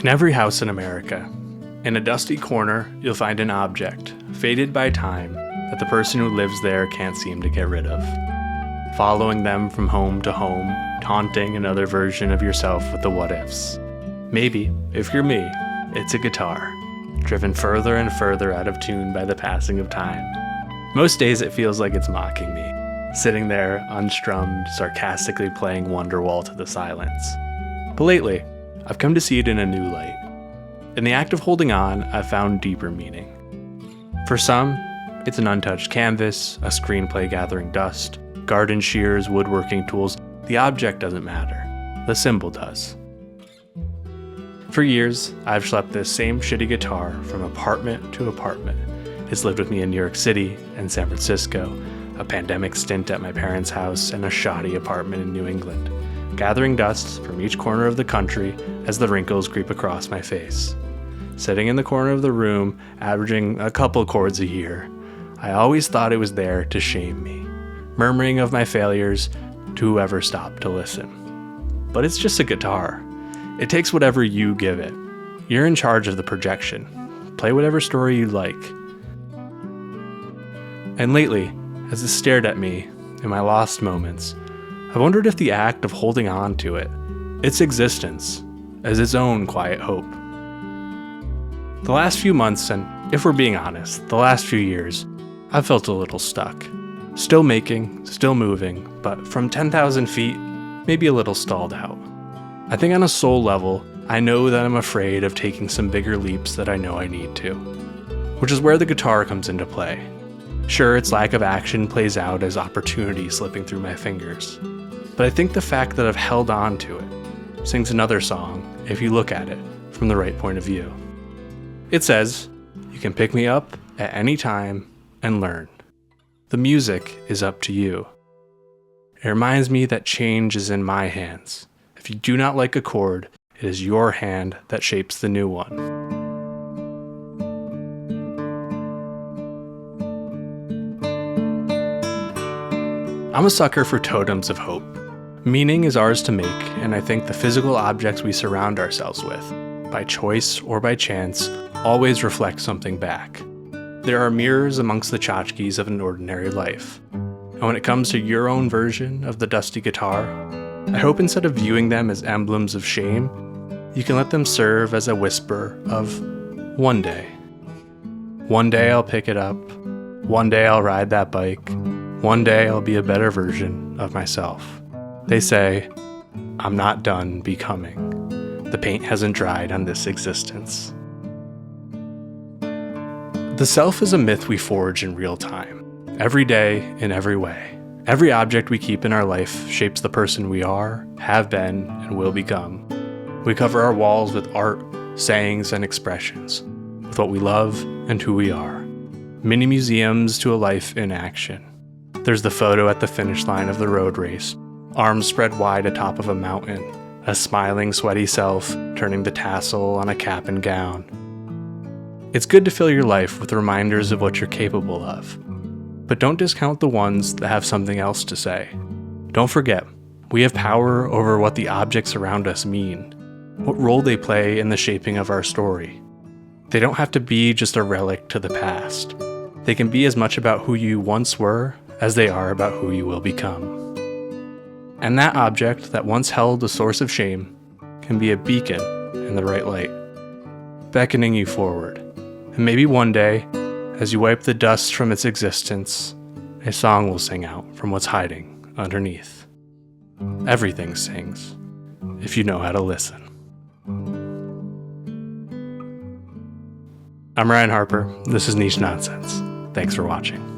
In every house in America, in a dusty corner, you'll find an object, faded by time, that the person who lives there can't seem to get rid of. Following them from home to home, taunting another version of yourself with the what-ifs. Maybe, if you're me, it's a guitar, driven further and further out of tune by the passing of time. Most days it feels like it's mocking me, sitting there, unstrummed, sarcastically playing Wonderwall to the silence. But lately, I've come to see it in a new light. In the act of holding on, I've found deeper meaning. For some, it's an untouched canvas, a screenplay gathering dust, garden shears, woodworking tools. The object doesn't matter. The symbol does. For years, I've schlepped this same shitty guitar from apartment to apartment. It's lived with me in New York City and San Francisco, a pandemic stint at my parents' house, and a shoddy apartment in New England, gathering dust from each corner of the country as the wrinkles creep across my face. Sitting in the corner of the room, averaging a couple chords a year, I always thought it was there to shame me, murmuring of my failures to whoever stopped to listen. But it's just a guitar. It takes whatever you give it. You're in charge of the projection. Play whatever story you like. And lately, as it stared at me in my lost moments, I wondered if the act of holding on to it, its existence, as its own quiet hope. The last few months, and if we're being honest, the last few years, I've felt a little stuck. Still making, still moving, but from 10,000 feet, maybe a little stalled out. I think on a soul level, I know that I'm afraid of taking some bigger leaps that I know I need to, which is where the guitar comes into play. Sure, its lack of action plays out as opportunity slipping through my fingers, but I think the fact that I've held on to it sings another song if you look at it from the right point of view. It says, you can pick me up at any time and learn. The music is up to you. It reminds me that change is in my hands. If you do not like a chord, it is your hand that shapes the new one. I'm a sucker for totems of hope. Meaning is ours to make, and I think the physical objects we surround ourselves with, by choice or by chance, always reflect something back. There are mirrors amongst the tchotchkes of an ordinary life. And when it comes to your own version of the dusty guitar, I hope instead of viewing them as emblems of shame, you can let them serve as a whisper of one day. One day I'll pick it up. One day I'll ride that bike. One day I'll be a better version of myself. They say, I'm not done becoming. The paint hasn't dried on this existence. The self is a myth we forge in real time, every day, in every way. Every object we keep in our life shapes the person we are, have been, and will become. We cover our walls with art, sayings, and expressions, with what we love and who we are. Mini museums to a life in action. There's the photo at the finish line of the road race, arms spread wide atop of a mountain, a smiling, sweaty self turning the tassel on a cap and gown. It's good to fill your life with reminders of what you're capable of. But don't discount the ones that have something else to say. Don't forget, we have power over what the objects around us mean, what role they play in the shaping of our story. They don't have to be just a relic to the past. They can be as much about who you once were as they are about who you will become. And that object that once held a source of shame can be a beacon in the right light, beckoning you forward. And maybe one day, as you wipe the dust from its existence, a song will sing out from what's hiding underneath. Everything sings, if you know how to listen. I'm Ryan Harper. This is Niche Nonsense. Thanks for watching.